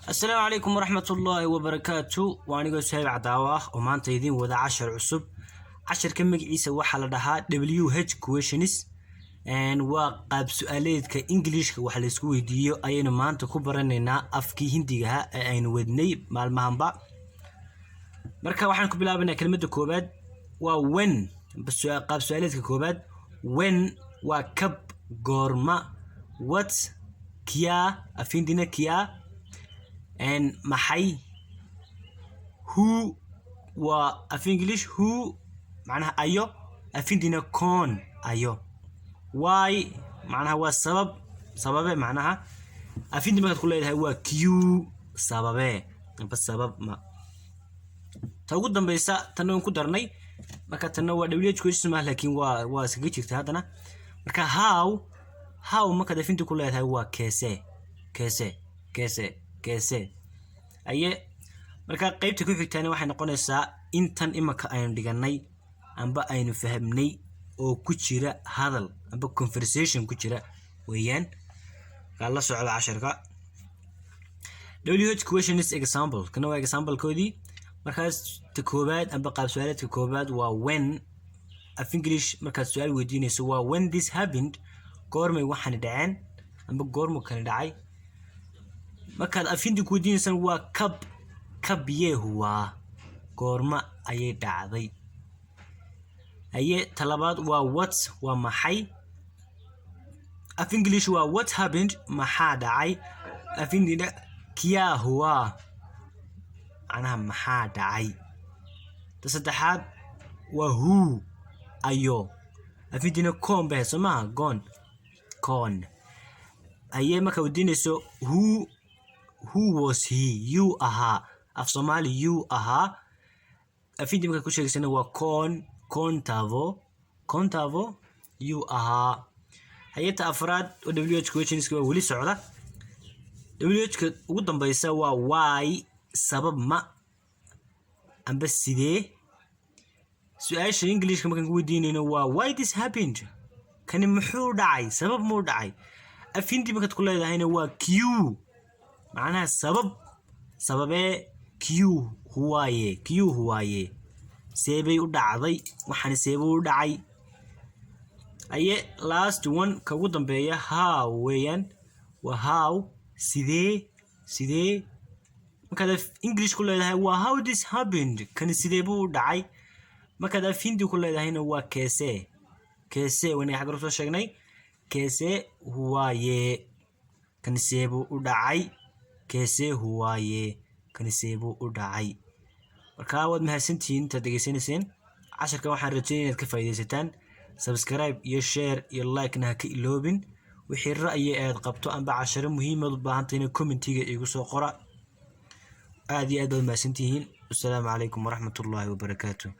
السلام عليكم ورحمة الله وبركاته. وأنا جو سهيل عداوة وما أنت يدين وذا 10 عصب 10 كم عيسى وحلا لها WH questions and وقاب سؤالات كإنجليش وحلا سكوي ديو أينا ما أنت كبرننا أفكي هنديها أين ودني مع المهمبا مركا وحنا كبلابنا كلمة كوباد وين بس قاب سؤالات كوباد وين وكب غورما وات كيا أفيندنا كيا and محي who وفي English who معناها أيو أفيندنا كون أيو why معناها هو سببه معناها أفيند ما تقول لها هو كيو سببه بس سبب ما تقول بيسا تنو كدرني ما كتنو WH كويس ما لكن وسجيت هذانا مركا how ما كده فين تقول لها هو كيسة أيه مركا قيبت كيف تاني واحد نقول سا إنتن إما كأين دجاني أم بقى إنه فهمني أو كتيرة هذا أم بقى conversation كتيرة ويان قال الله سؤال 10 WH questions example كنا example كودي مركز تكوبات أم بقى سؤالات تكوبات و when في English مركز سؤال وديني سوا when this happened قرمي واحد دعان أم بقى قرمه كان دعي markaad afindi ku diinsan waa kab yeehuwa goorma ayay dhacday aye talabaad waa what waa maxay af English waa what happened maxaa dhacay afindina kiya huwa anaha maxaa dhacay tasaddexaad waa who ayo afindina kon bahasama kon aye marka wadiinayso who was he you aha af Somali you aha afindi marka ku sheegsana waa kontavo you aha hay'ata afraad oo WH questions waa wali socda WH ka ugu dambaysa waa why sabab ma amba sidee su'aasha English ka markaan ku weydiinayno waa why this happened kani muxuu dhacay sabab muu dhacay afindi marka ku leedahayna waa q معناها سببه كيو هوايه سيبي ودعدي waxaan seebo u dhacay aye last one ka ugu dambeeya how weeyaan waa how sidee marka English ku leedahay waa how this happened kan sideebo u dhacay marka Hindi ku leedahayna waa keese wana xaq soo sheegnay keese huwaye kan seebo u dhacay keese huwaye kan seebo u dhacay marka wad mahadsantiin inta dhageysanayeen 10ka waxaan rajaynayaa inaad ka faa'iideysataan subscribe iyo share iyo like na ka iloobin wixii ra'yi aad qabto amba 10 muhiim ah u baahantahay commentiga igu soo qora aad iyo aad mahadsantiin. Assalaamu calaykum waraxmatullaahi wabarakaatuh.